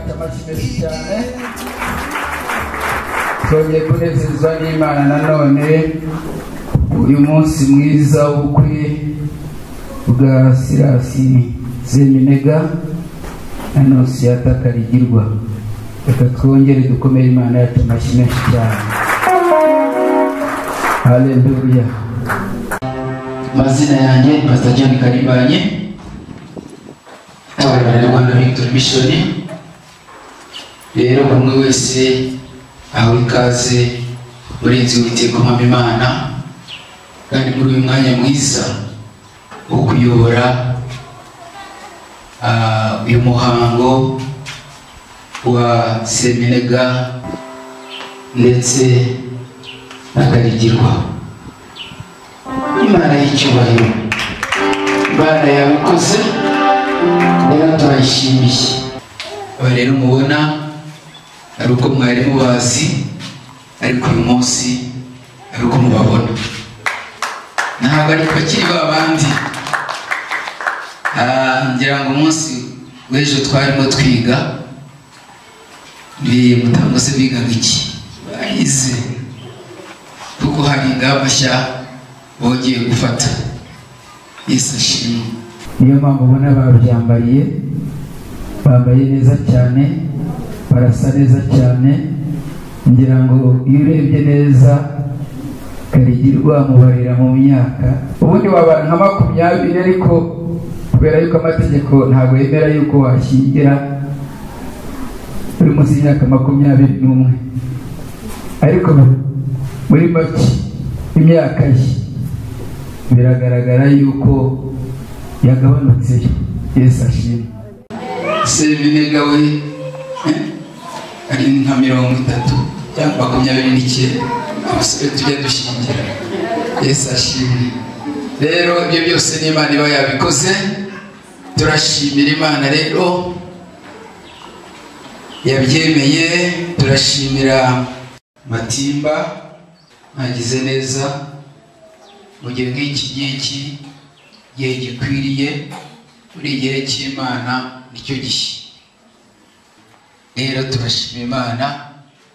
yacu amashyi cyane. Twongeye kunezezwa n'Imana nanone uyu munsi mwiza w'ubukwe bwa Seminega na Kaligirwa. Reka twongere dukomere Imana yacu amashyi menshi cyane. Haleluya. Mazina yanjye Pastor John Karibanye, Rwanda Victory Mission. Rero bamwe wese aho ikaze muri inzu y'Uwiteka umwami Imana, kandi muri uyu mwanya mwiza wo kuyobora uyu muhango wa Seminega ndetse na Kaligirwa. Imana y'icyubahiro, Imana yabikoze, rero turayishimiye. Rero mubona ari uko mwari mubazi, ariko uyu munsi ari uko mubabona. Ntabwo ari bakiri babandi. Ngira ngo umunsi w'ejo twarimo twiga, mutango se bigaga iki bahize, kuko hari ingamba nshya bongeye gufata. Yesu ashimwe. Niyo mpamvu ubona babyambariye, bambaye neza cyane, barasa neza cyane. Ngira ngo iyo urebye neza Kaligirwa mubarira mu myaka, ubundi wabana nka 20, ariko kubera yuko amategeko ntabwo yemera yuko washyingira uri munsi y'imyaka 21, ariko muri make imyaka ye biragaragara yuko yagabanutse. Yesu ashimwe. Seminega we ari nka 30 cyangwa 29 abasore tujya dushingira. Yesu ashimwe. Rero ibyo byose n'Imana iba yabikoze, turashimira Imana rero yabyemeye. Turashimira Matimba, mwagize neza mu gihe nk'iki gihe gikwiriye, buri gihe cy'Imana nicyo gihe. Rero turashimira Imana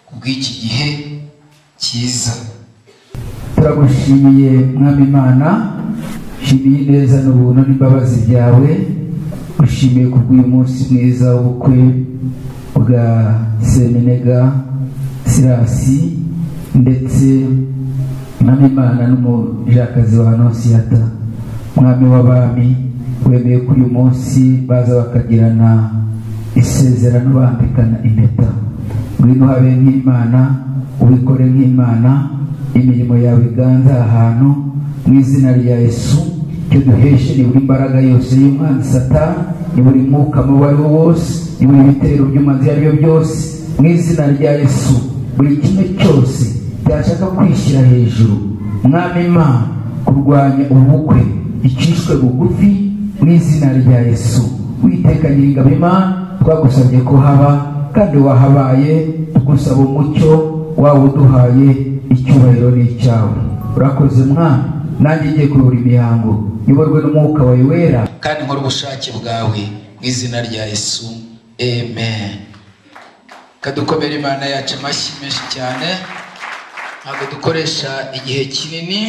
kubw'iki gihe cyiza. Turagushimiye mwami Imana, shimiye neza n'ubuntu n'imbabazi byawe, ushimiye kubw'uyu munsi mwiza w'ubukwe bwa Seminega ndetse mwami Imana n'umujakazi wa Anonsiyata. Mwami w'abami, wemeye kuri uyu munsi baza bakagirana isezerano, bambikana impeta. Ngwino habe nk'Imana, ubikore nk'Imana, imirimo yawe iganza ahantu mu izina rya Yesu. Cyo duheshe ni buri mbaraga yose y'umwanzi Satani, ni buri mwuka mubi ari wo wose, ni buri bitero by'umwanzi ari byo byose, mu izina rya Yesu. Buri kimwe cyose cyashaka kwishyira hejuru, mwami Imana, kurwanya ubukwe icishwe bugufi mu izina rya Yesu. Uwiteka Nyiringabo Imana, twagusabye ko haba, kandi wahabaye. Tugusaba umucyo wawe uduhaye, icyubahiro ni icyawe. Urakoze Mwana, nanjye ngiye kuyobora imihango, nyoborwe n'umwuka wawe wera, kandi nkora ubushake bwawe mu izina rya Yesu. Amen. Kadukomere Imana yacu amashyi menshi cyane. Ntabwo dukoresha igihe kinini,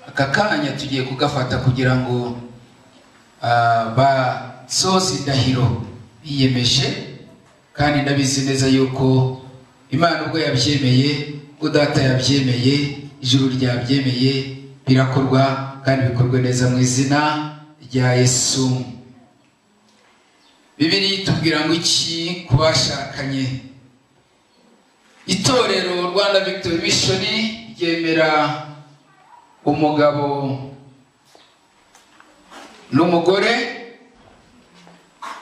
aka kanya tugiye kugafata kugira ngo basoze indahiro biyemeje, kandi ndabizi neza yuko Imana ubwo yabyemeye, ubwo Data yabyemeye, ijuru ryabyemeye, birakorwa kandi bikorwe neza mu izina rya Yesu. Bibiliya itubwira ngo iki ku bashakanye? Itorero Rwanda Victory Mission ryemera umugabo n'umugore,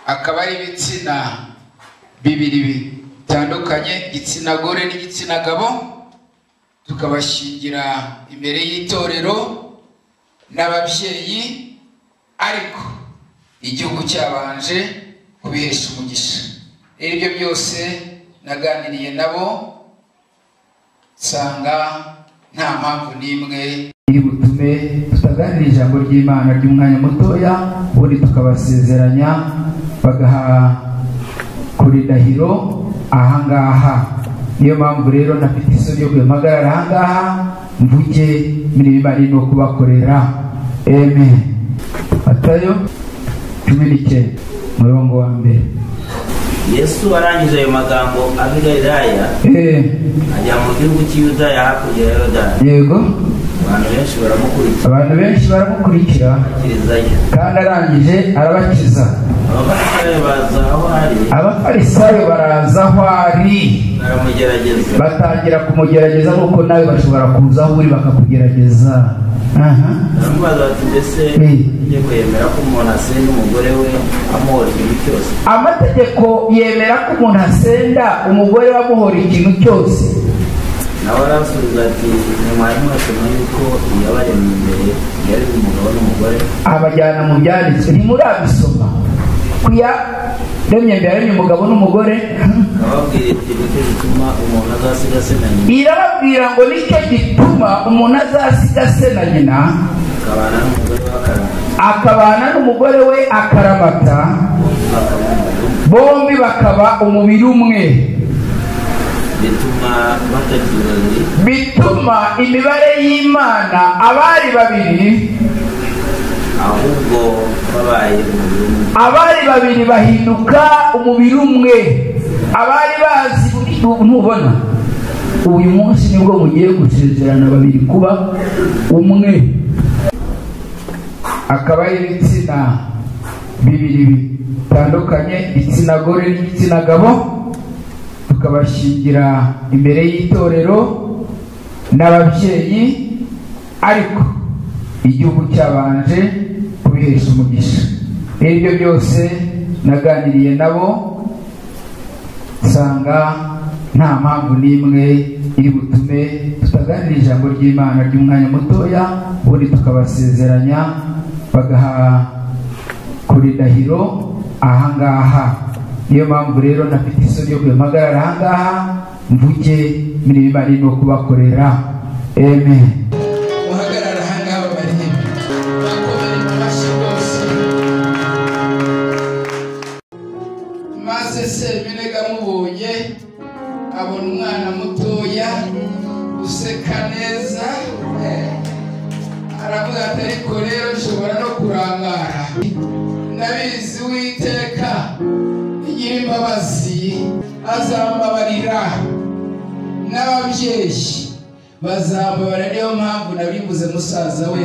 akaba ari ibitsina bibiri bitandukanye, igitsina gore n'igitsina gabo, tukabashingira imbere y'itorero n'ababyeyi, ariko igihugu cyabanje kubihesha umugisha. Rero ibyo byose naganiriye nabo, nsanga nta mpamvu n'imwe iri butume tutaganira ijambo ry'Imana ry'umwanya mutoya, ubundi tukabasezeranya bagaha ku kuri ndahiro ahangaha. Niyo mpamvu rero nafite isoni yo guhagarara ahangaha mvuge imirimo arimo kubakorera. Amen. Matayo 19 murongo wa mbere. Yesu arangije ayo magambo ab'i Galilaya ajya mu gihugu cy'Yudaya hakurya ya Yorodani. Yego. Abantu benshi baramukurikira kandi arangije arabakiza. Abafarisayo baraza aho ari batangira kumugerageza nk'uko nawe bashobora kuza aho uri bakakugerageza. Amategeko yemera ko umuntu asenda umugore we amuhora ikintu cyose. nawe arasubiza ati mwarimu asoma yuko yabaremye imbere yari umugabo n'umugore abajyana mu byanditswe ntimurabisoma kuya remye mbere yaremye umugabo n'umugore. ababwira iti nicyo gituma umuntu azasiga se na nyina. Irababwira ngo nicyo gituma umuntu azasiga se na nyina akabana n'umugore we akaramata bombi bakaba umubiri umwe. Bituma imibare y'Imana abari babiri ahubwo abari babiri bahinduka umubiri umwe. Abari bazi ntubona uyu munsi nibwo mugiye gusezerana babiri kuba umwe. Akaba ari ibitsina bibiri bitandukanye, igitsina gore n'igitsina gabo, tukabashingira imbere y'itorero n'ababyeyi, ariko igihugu cyabanje kubihesha umugisha. Ibyo byose naganiriye nabo nsanga nta mpamvu n'imwe iri butume tutaganira ijambo ry'Imana ry'umwanya mutoya, ubundi tukabasezeranya bagaha kuri ndahiro ahangaha. Niyo mpamvu rero nafite isoni yo guhagarara ahangaha mvuge imirimo arimo kubakorera. Amen. Uhagarara ahangaha bari bakomeye mu mashyi rwose. Maze Seminega mubonye abona umwana mutoya useka neza, aravuga ati ariko rero nshobora no kurangara. Ndabizi Uwiteka igira imbabazi azambabarira n'ababyeyi bazambabarira. Niyo mpamvu nabivuze musaza we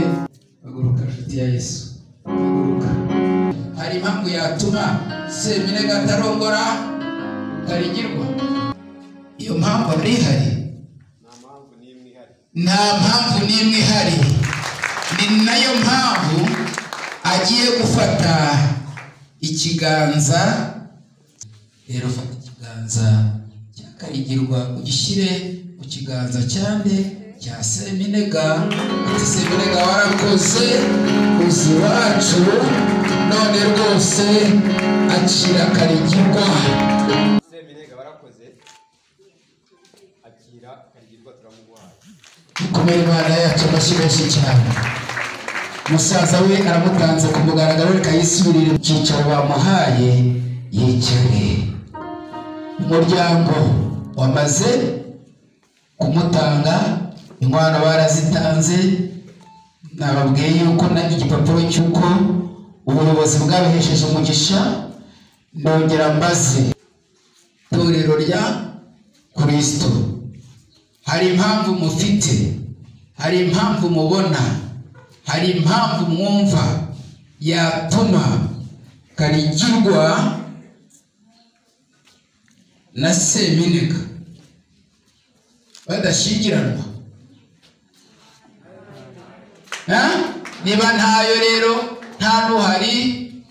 haguruka nshuti ya Yesu, haguruka. Hari impamvu yatuma Seminega atarongora Kaligirwa? Iyo mpamvu ari ihari? Nta mpamvu n'imwe ihari. Ni nayo mpamvu agiye gufata ikiganza. Rero fata ikiganza cya Kaligirwa ugishyire ku kiganza cyande cya Seminega. Ati Seminega warakoze uzi wacu, none rwose akira Kaligirwa. Seminega warakoze akira Kaligirwa turamuguhaye. Kumera Imana yacu amashyi menshi cyane. Musaza we aramutanze ku mugaragaro, reka yisubirire mu cyicaro bamuhaye yicare. Umuryango wamaze kumutanga, inkwano barazitanze. Nababwiye yuko na igipapuro cy'uko ubuyobozi bwabihesheje umugisha. Ndongera mbaze itorero rya Kristo, hari impamvu mufite, hari impamvu mubona, hari impamvu mwumva yatuma Kaligirwa na Seminega badashyingiranwa? Niba ntayo rero nta n'uhari,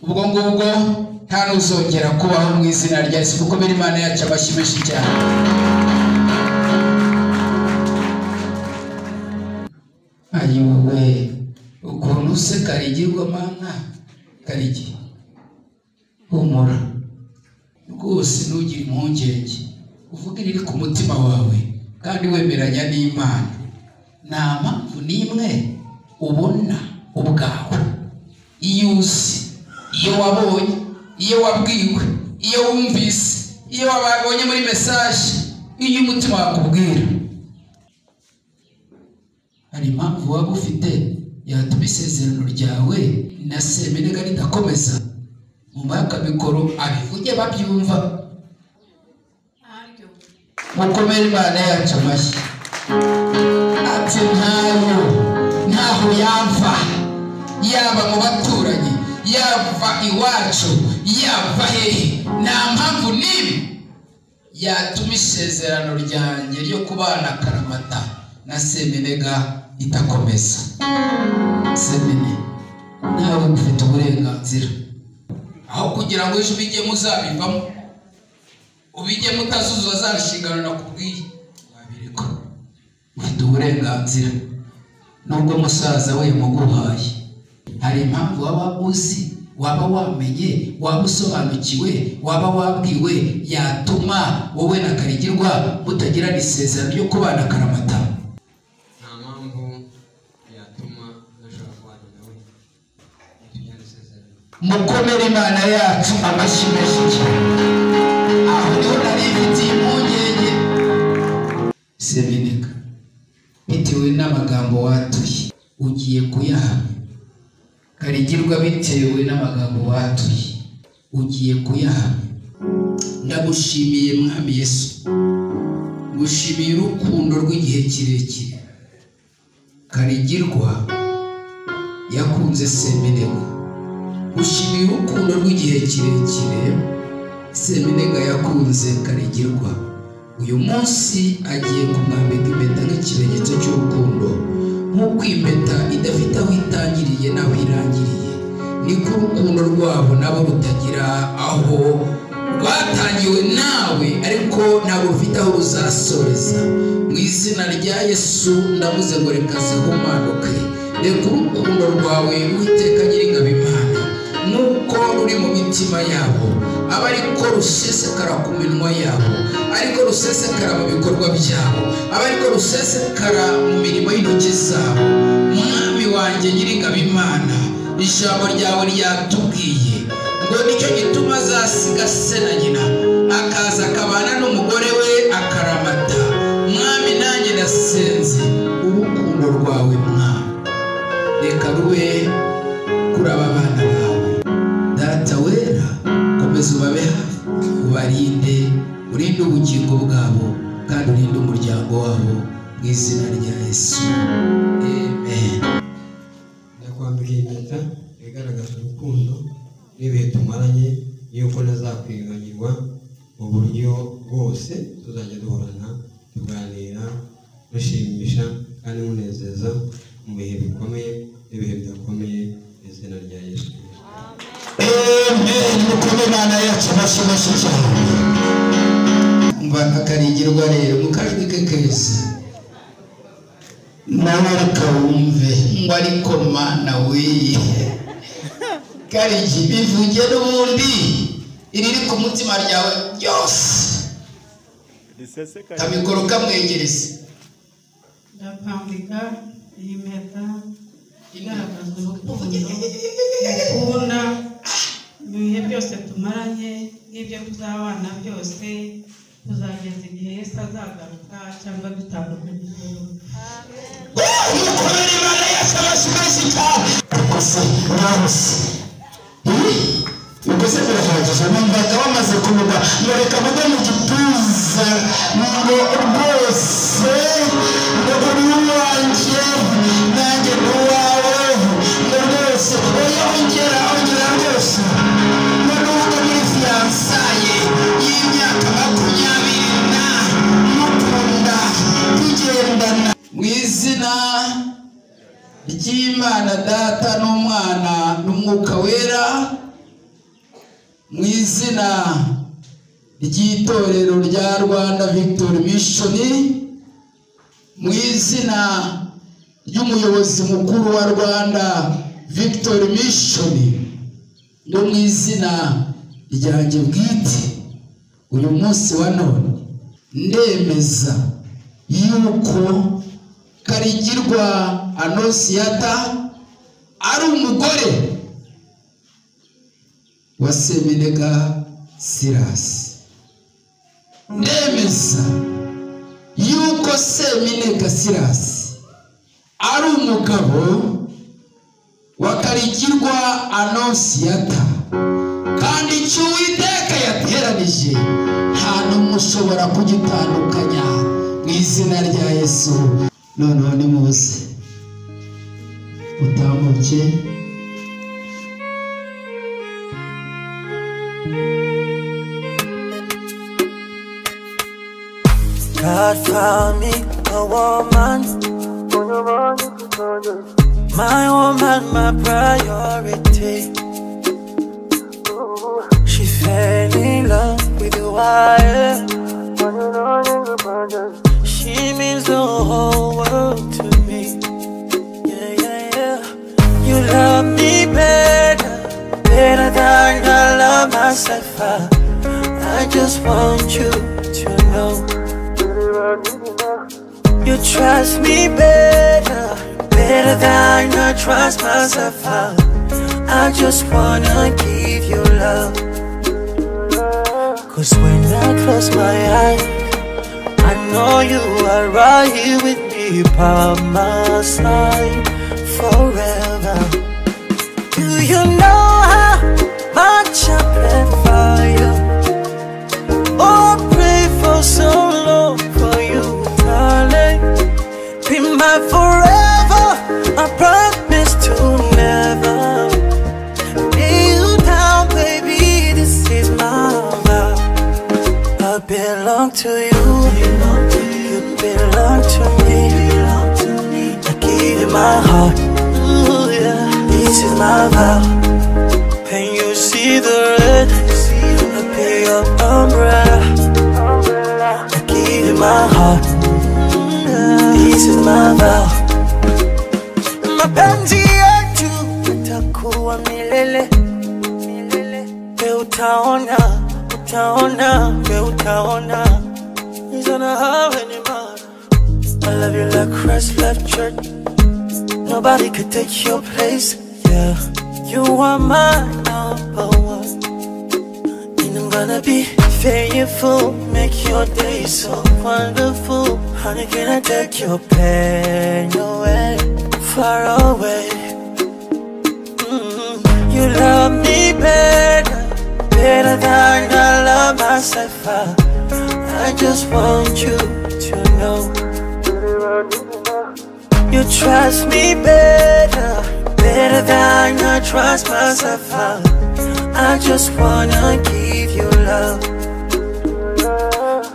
ubwo ngubwo nta n'uzongera kubaho mu izina rya Yesu. Kuko mbere Imana yacu amashyi menshi cyane. Ayiwe ukuntu se Kaligirwa mana, Kaligi humura rwose, ntugire impungenge, uvuge iriri ku mutima wawe kandi wemeranya n'Imana. Nta mpamvu n'imwe ubona ubwawe, iyo uzi, iyo wabonye, iyo wabwiwe, iyo wumvise, iyo wabonye muri message iyo umutima wakubwira hari impamvu waba ufite yatuma isezerano ryawe na Seminega ridakomeza. Mu makabikoro abivuge babyumva. Mukomere Imana yacu amashyi. Ati ntaho yava, yaba mu baturanyi, yava iwacu, yava hehe, nta mpamvu n'imwe yatuma isezerano ryanjye ryo kubana akaramata na Seminega itakomeza. Semine, nawe ufite uburenganzira aho kugira ngo ejo ubijye muzabivamo, ubijye mutazuzuza za nshingano nakubwiye, wabireka. Ufite uburenganzira nubwo musaza we muguhaye. Hari impamvu waba uzi, waba wamenye, waba usobanukiwe, waba wabwiwe yatuma wowe na Kaligirwa mutagira isezerano ryo kubana akaramata. nta mpamvu yatuma nashaka kubana nawe ntitugire isezerano. Mukomere Imana yacu amashyi menshi cyane. Aho niho nari mfitiye impungenge. Seminega, bitewe n'amagambo watuye ugiye kuyahamya. Kaligirwa, bitewe n'amagambo watuye ugiye kuyahamya. Ndagushimiye Mwami Yesu, ngushimiye urukundo rw'igihe kirekire. Kaligirwa yakunze Seminega, ngushimiye urukundo rw'igihe kirekire Seminega yakunze Kaligirwa. Uyu munsi agiye kumwambika impeta nk'ikimenyetso cy'urukundo, nk'uko impeta idafite aho itangiriye n'aho irangiriye, niko urukundo rwabo nabo rutagira aho rwatangiwe nawe ariko ntabwo rufite aho ruzasoreza. Mu izina rya Yesu ndavuze ngo reka zihumanuke. Reka urukundo rwawe Uwiteka Nyiringabo Imana nk'uko ruri mu mitima yabo aba ariko rusesekara ku minwa yabo, ariko rusesekara mu bikorwa byabo, aba ariko rusesekara mu mirimo y'intoki zabo. Mwami wanjye Nyiringabo Imana, ijambo ryawe ryatubwiye ngo nicyo gituma azasiga se na nyina akaza akabana n'umugore we akaramata. Mwami, nanjye ndasenze urukundo rwawe Mwami, reka rube kuri aba bana bawe. Data wera, komeza ubabe hafi, ubarinde, urinde ubugingo bwabo kandi urinde umuryango wabo, mu izina rya Yesu, amen. Ndakwambika impeta igaragaza urukundo n'ibihe tumaranye, yuko ntazakwibagirwa mu buryo bwose. Tuzajya duhorana tuganira, dushimisha kandi munezeza mu bihe bikomeye n'ibihe bidakomeye, mu izina rya Yesu. Amen. Mukomere Imana yacu amashyi menshi cyane. Umva Kaligirwa rero mu kajwi ke keza, nawe reka wumve ngo ariko Mana we Kaligi, bivuge n'ubundi iriri ku mutima ryawe ryose. Kamikoro kamwegereze. Ndakwambika iyi mpeta igaragaza urukundo ukunda mu bihe byose tumaranye n'ibyo tuzabana byose, kuzageza igihe Yesu azagaruka cyangwa dutandukanye. Mukomere Imana yacu amashyi menshi cyane. Ubwo se birahagije, numvaga bamaze kuvuga ngo reka mujye mu gituza ngo rwose ngo uri uwanjye nanjye ni uwawe, ngo rwose ongera rwose ngo nubwo muri fiyansaye y'imyaka 20 mukunda tugendana. Mu izina ry'Imana Data n'Umwana n'Umwuka Wera, mu izina ry'itorero rya Rwanda Victory Mission, mu izina ry'umuyobozi mukuru wa Rwanda Victory Mission, no mu izina ryanjye bwite, uyu munsi wa none ndemeza yuko Kaligirwa Anosiata ari umugore wa Seminega Sirasi. ndemeza yuko Seminega Sirasi ari umugabo wa Kaligirwa Anonsiyata, kandi icyo Uwiteka yateranije nta n'umwe ushobora kugitandukanya mu izina rya Yesu. Noneho nimuze utamuke. God found me a woman, my woman, my priority. She fell in love with the wire. She means the whole world to me. Yeah, yeah, yeah. You love me better than I love myself. I just want you to know. You trust me better than I trust myself. I just wanna give you love. Cause when I close my eyes, I know you are right here with me by my side forever. Do you know how much I pray for you? Oh, pray for so long for you, darling. Be my forever, I promise to never lay you down, baby, this is my vow. I belong to you, you belong to me. I give you my heart, ooh, yeah. This is my vow. When you see the red, I be your umbrella. I give you my heart, this is my vow. Mapenzi yetu itakuwa milele. We utaona, we utaona. It's gonna happen, man. I love you like Christ left church. Nobody could take your place, yeah. You are my number one, and I'm gonna be faithful, make your day so wonderful. Honey, can I take your pain away, far away? You love me better than I love myself. I just want you to know. You trust me better than I trust myself. I just wanna give you love.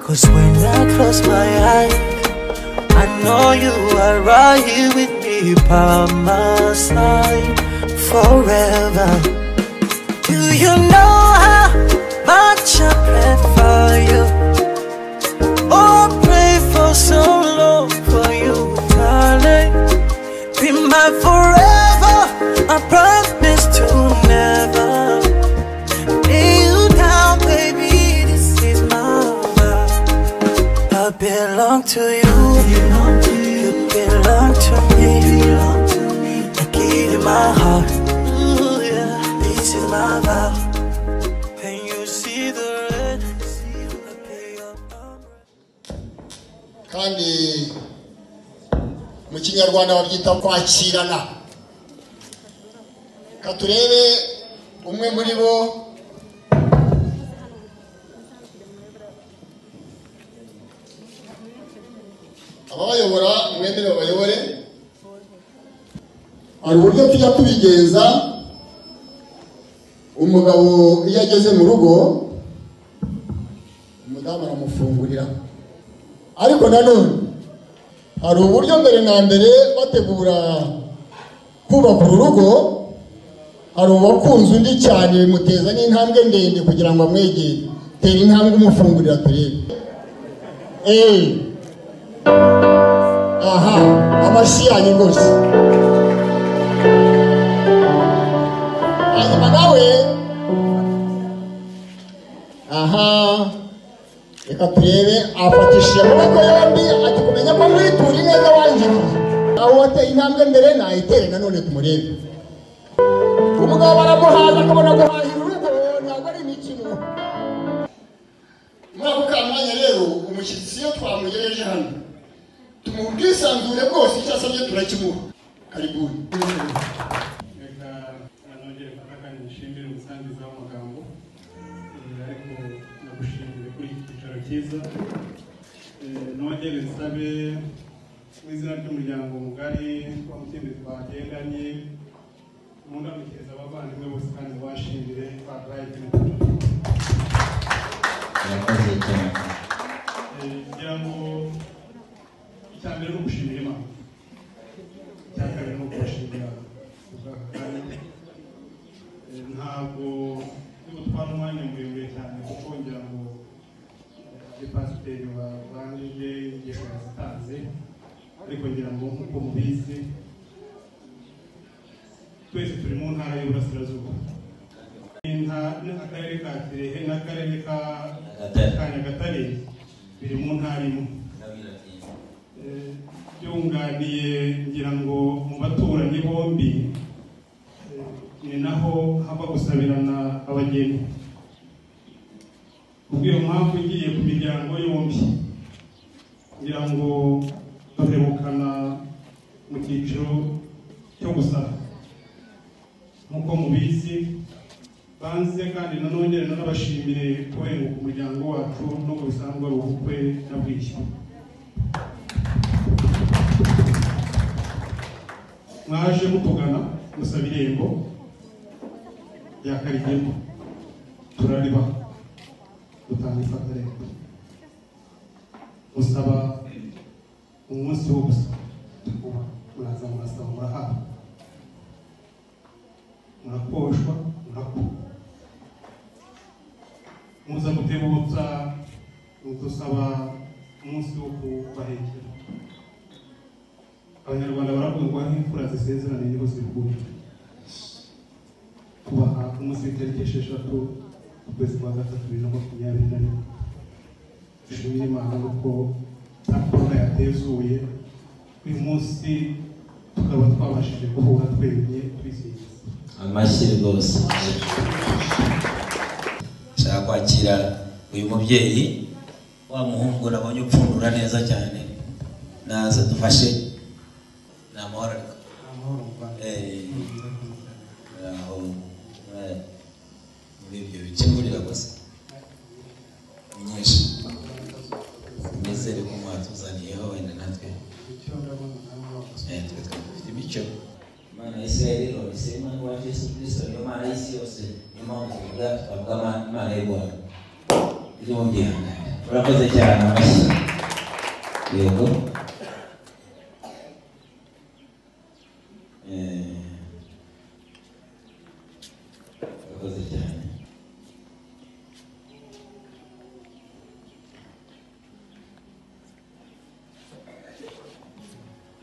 Cause when I close my eyes, I know you are right here with me by my side forever. Do you know how much I pray for you? Oh, pray for so long for you, darling. Be my forever, I promise to never lay you down, baby, this is my vow. I belong to you, you belong to me. I give you my heart, ooh, yeah. This is my vow. When you see the red, I pay your umbrella. Kandi mu Kinyarwanda babyita kwakirana. Katurebe umwe muri bo ababayobora, mwemere babayobore. Hari uburyo tujya tubigenza. Umugabo iyo ageze mu rugo, umudamu aramufungurira. Ariko nanone hari uburyo mbere na mbere bategura kubaka urugo. Hari uwakunze undi cyane muteza n'intambwe ndende kugira ngo amwegere. Tera intambwe umufungurira turebe. Aha, amashyi yanyu rwose. Hanyuma nawe, aha, reka turebe, afatishije amaboko yombi ati kumenya ko mwitura neza wanjiriye. Aho wateye intambwe mbere nayitere nanone tumurebe. Umugabo baramuhaza akabona guhahira urugo, ntabwo ari imikino. muri ako kamwanya rero umushyitsi iyo twamugejeje hano tumubwisanzure bwose icyo asabye turakimuha. Karibuni. Reka nanongere kandi nishimire umusangiza w'amagambo ariko nagushimire kuri iki cyicaro cyiza. Nongere nsabe mu izina ry'umuryango mugari wa Mutimbi twagendanye mu ndamukiriza abavandimwe bose kandi bashimire babaye kugira ngo icyambere no gushimira Imana, icyakabiri no kubashimira ntabwo gutwara umwanya muremure cyane kuko ngira ngo pasiteri wabanjije inyigisho yazitanze, ariko ngira ngo nk'uko mubizi twese turi mu ntara y'Uburasirazuba, n'akarere ka Kirehe n'akarere ka Nyagatare biri mu ntara imwe. Byunganiye ngira ngo mu baturanyi bombi ni naho haba gusabirana abageni. Kubw'iyo mpamvu ugiye ku miryango yombi ngira ngo baherukana mu cyiciro cyo gusaba nk'uko mubizi banze, kandi nanongere nanabashimire kubenguka umuryango wacu no mu bisanzwe ari ubukwe na bwishyu. Mwaje mutugana musaba irembo rya Kaligirwa, turariba dutanga ifatarembo, musaba umunsi wo gusaba, muraza murasaba murahaha, murakoshwa murakura, muza gutebutsa mudusaba umunsi wo kubahekera. Abanyarwanda baravuga ngo aho imfura zisezerana niho zikura. Kubaha umunsi w'itariki 6 ukwezi kwa gatatu 2021, dushimira Imana kuko korona yatezuye uyu munsi tukaba twabashije guhura twemye twisigiza. Amashyi rwose. Nshaka kwakira uyu mubyeyi wa muhungu nabonye upfundura neza cyane, naza dufashe. Namahoro aho muri ibyo bice murira gusa nyinshi nizere ko mwatuzaniyeho wenda natwe dufite imico. Imana ya Israeli rwose, Imana wa Yesu Kristo niyo Mana y'isi yose, niyo mpamvu tuvuga Imana y'u Rwanda iri mu byihangane. Urakoze cyane, amashyi. Yego. Urakoze cyane.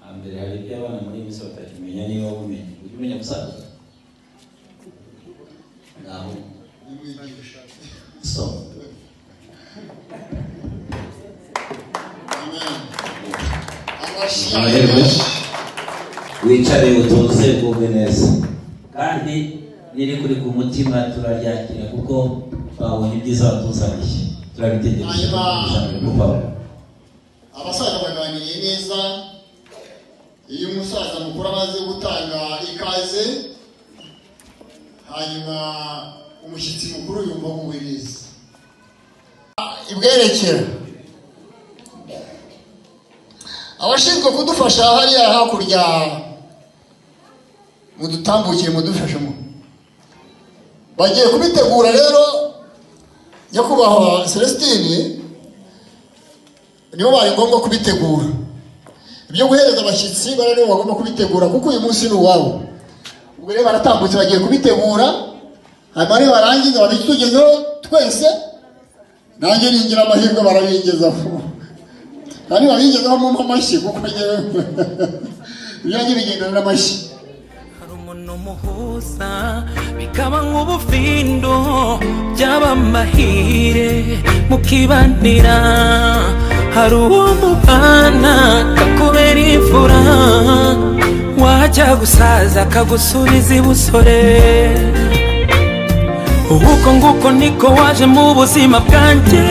Ambere hari ibyo abana muri iyi minsi batakimenya, niba wabumenye ujya umenya gusaza naho so wicare utuze ugubwe neza, kandi niri kuri ku mutima turaryakira kuko twabonye ibyiza watuzaniye, turabitegereje. Abasaza baganiriye neza. Iyo umusaza mukuru amaze gutanga ikaze, hanyuma umushyitsi mukuru yumva kubiriza ibwerekera. Abashinzwe kudufasha hariya hakurya mudutambukiye mudufashemo, bagiye kubitegura rero. Nyakubahwa Celestine nibo bari ngombwa kubitegura. Ibyo guhereza abashyitsi bari nibo bagomba kubitegura kuko uyu munsi ni uwabo. Ubwo rero baratambutse bagiye kubitegura, hanyuma rero barangiza babitugezeho twese. Nanjye ningira amahirwe barabigezaho, kandi babigezaho mu amashyi kuko ngewe ibyanjye bigendana n'amashyi. Hari umuntu muhuza bikaba nk'ubufindo, byaba amahire mukibanira. Hari uwo mubana kakubera imfura, wajya gusaza kagusubiza ibusore. Uko nguko niko waje mu buzima bwanjye,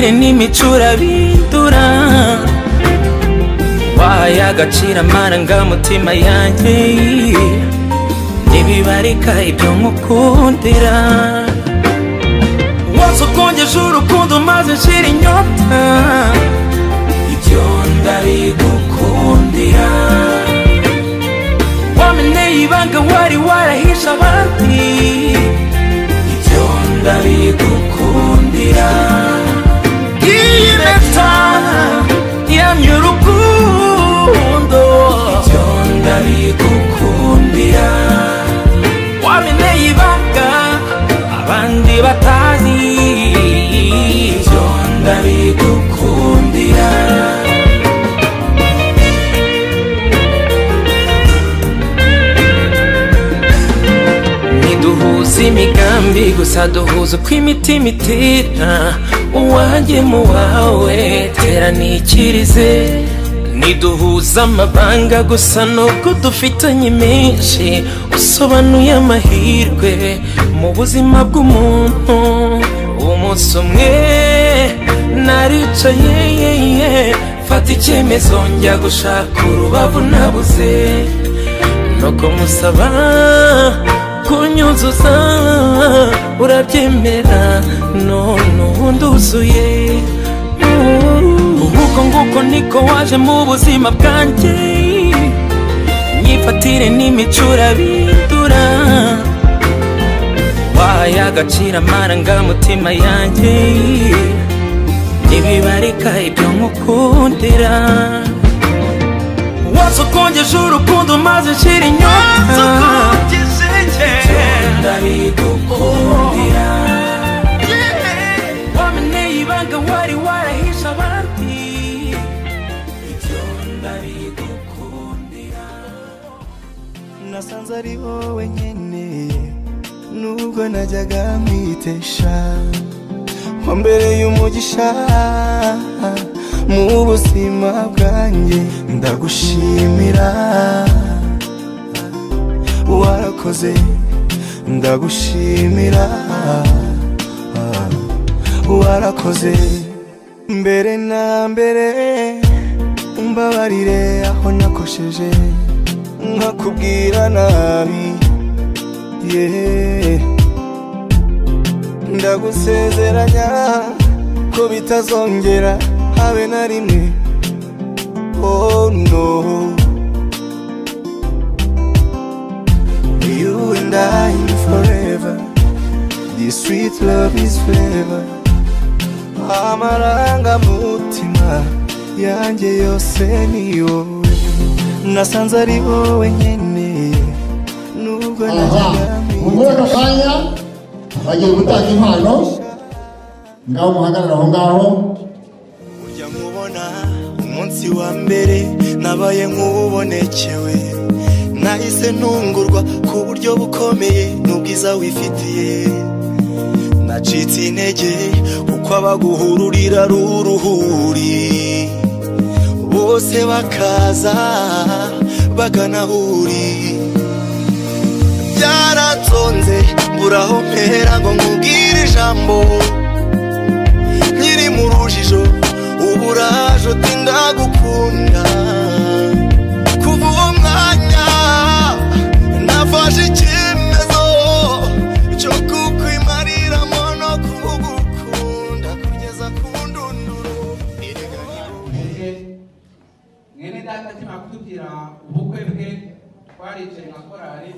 Myifatire n'imicura bindura wahaye agaciro amarangamutima yanjye ntibibarika ibyo nkukundira wose ukongeje urukundo maze nshira inyota ibyo ndabigukundira wameneye ibanga wari warahishe abandi ibyo ndabigukundira iyi mpeta yamye urukundo ibyo ndabigukundira wameneye ibanga abandi batazi ibyo ndabigukundira ntiduhuza imigambi gusa duhuza uko imitima itera uwanjye mu wawe tera nikirize ntiduhuza amabanga gusa nubwo dufitanye menshi usobanuye amahirwe mu buzima bw'umuntu umunsi umwe naricaye fata icyemezo njya gushaka urubavu nabuze nuko musaba kunyuzuza urabyemera none ubu nduzuye uko nguko niko waje mu buzima bwanjye myifatire n'imicura bindura wahaye agaciro amarangamutima yanjye ntibibarika ibyo nkukundira wose ukongeje urukundo maze nshira inyota ndabigukundira wameneye ibanga wari warahishe abandi ibyo ndabigukundira nasanze ari wowe nkeneye nubwo najyaga mwitesha wambereye umugisha mu buzima bwanjye ndagushimira warakoze ndagushimira warakoze mbere na mbere umbabarire aho nakosheje nkakubwira nabi ndagusezeranya ko bitazongera habe na rimwe oh no you and I forever this sweet love is flavor amarangamutima yanjye yose ni wowe nasanze ari wowe nkeneye nubwo najyaga umwana kanya bagiye gutanga impano ngaho muhagarara aho ngaho ujya nkubona umunsi wa mbere nabaye nk'ubonekewe nahise ntungurwa ku buryo bukomeye n'ubwiza wifitiye nacitse intege kuko abaguhururira ruruhuri bose bakaza bagana huri byaratonze mburaho mpera ngo nkubwire ijambo nkiri mu rujijo uburaje uti ndagukunda kuva uwo mwanya nafashe icyemezo cyo kukwimariramo no kugukunda kugeza ku ndunduro mwene data akimara kutubwira ubukwe bwe twaricaye nka korari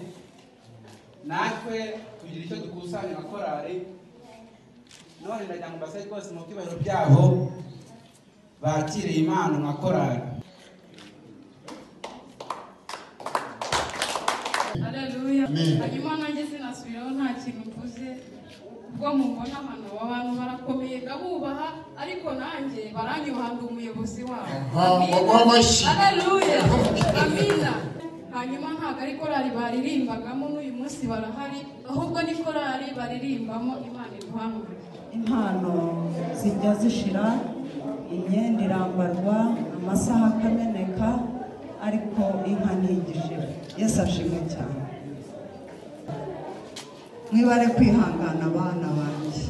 natwe tugira icyo dukusanya nka korari none ndagira ngo mbasaba rwose mu byubahiro byabo bakiriye impano nka korari. Haleluya. Hanyuma nanjye sinasubiraho nta kintu mvuze ubwo mubona hano abantu barakomeye ndabubaha ariko nanjye baranyuhanga umuyobozi wabo. Haleluya. Amina. Hanyuma ntabwo ari korari baririmbagamo n'uyu munsi barahari ahubwo ni korari baririmbamo Imana iduhanure. Impano zijya zishira imyenda irambarwa amasaha akameneka ariko inka ntigishira. Yesu ashimwe cyane. Mwibare kwihangana abana banjye.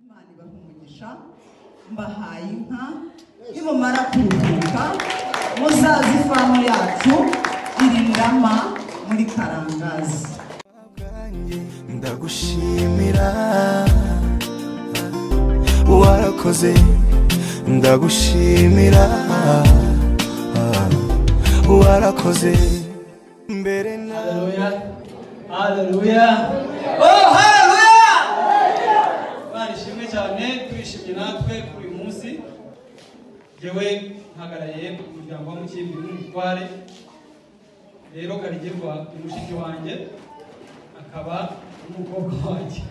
Imana ibahe umugisha. umugisha mbahaye inka nimumara kuruhuka muzaze ifamu yacu irindama muri Karangazi. Ndagushimira warakoze, ndagushimira warakoze mbere na haleluya oh haleluya bari shimwe cyane twishimye natwe kuri munsi jewe ntagaraye umuryango wa Mukimbi n'umutware rero Kaligirwa umushiki wanjye akaba umukobwa wanjye.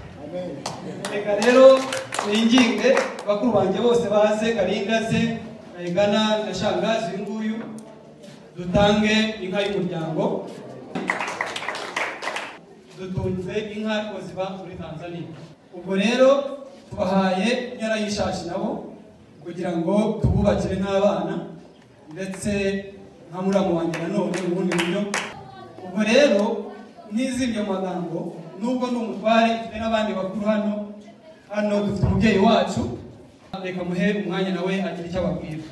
Reka rero ninginge bakuru banjye bose baze Karingaze Kayigana na Shangazi nguyu dutange inka y'umuryango. Dutunze inka ko ziba muri Tanzania. Ubwo rero tubahaye nyara y'ishashi nabo kugira ngo tububakire n'abana ndetse nka muramu wanjye nanone ubundi buryo. Ubwo rero n'izindi magambo nubwo n'umutware twe n'abandi bakuru hano dufite umubyeyi wacu, reka muhe umwanya nawe agira icyo ababwira.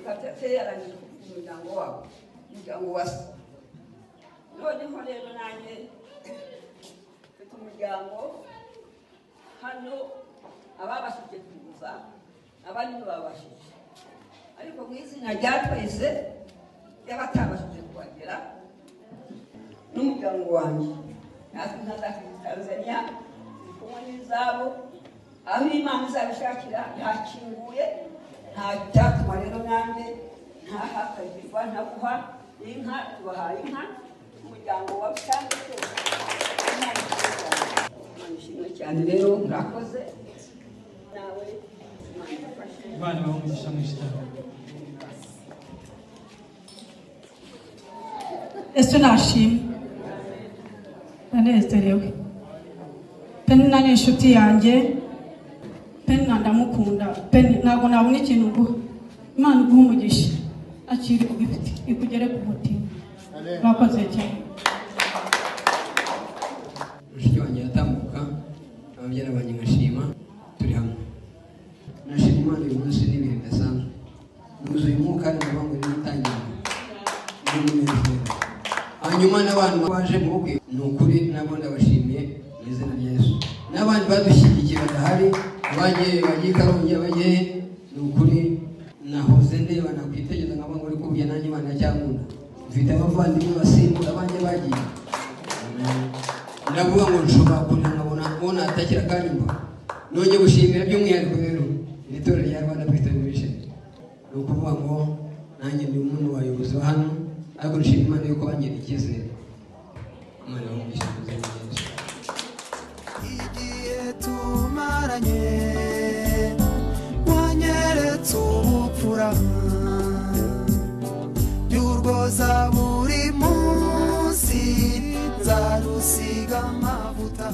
Katete yarangije umuryango wabo, umuryango wa se. Noneho rero nanjye mfite umuryango hano, ababashije kuza abandi ntibabashije, ariko mu izina rya twese y'abatabashije kuhagera n'umuryango wanjye natwe ntazakiri Tanzania ndi kumwe n'izabo, aho Imana izabishakira yakinguye, nta cyatuma rero nanjye ntaha Kaligirwa ntaguha inka. Tubahaye inka umuryango wa Busange cyose. Imana ishimwe cyane rero murakoze nawe Imana bamugisha mwinshi cyane. Ese nashimye ndanezerewe. Penina ni inshuti yanjye, Penina ndamukunda, Penina ntabwo nabona ikintu nguha. Imana iguha umugisha, akiri ugifite ikugere ku mutima. Mwakoze cyane. Mushiki wanjye yatambuka ababyara banjye ngashima turi hamwe. Nashima Imana uyu munsi n'ibihe bidasanzwe, nuzuye umwuka kandi ndavuga ngo nitangire n'umunezero. Hanyuma n'abantu baje mu bukwe ni ukuri nabo ndabashimiye mu izina rya Yesu. N'abandi badushyigikiye badahari, bagiye Karongi, bagiye, ni ukuri nahoze ndeba nakwitegereza nkavuga ngo ariko burya nanjye Imana iracyakunda. Mfite abavandimwe basimbura abanjye bagiye, ndavuga ngo nshobora kurira nkabona atakira kanyuma. Nongeye gushimira by'umwihariko rero iri torero rya Rwanda Christian Mission. Ni ukuvuga ngo nanjye ndi umwe mu bayobozi ba hano, ariko nshima Imana yuko bangiriye icyizere. Imana yamugisha mu izina rya Yesu. Igihe tumaranye wanyeretse ubupfura by'urwoza buri munsi nzarusiga amavuta.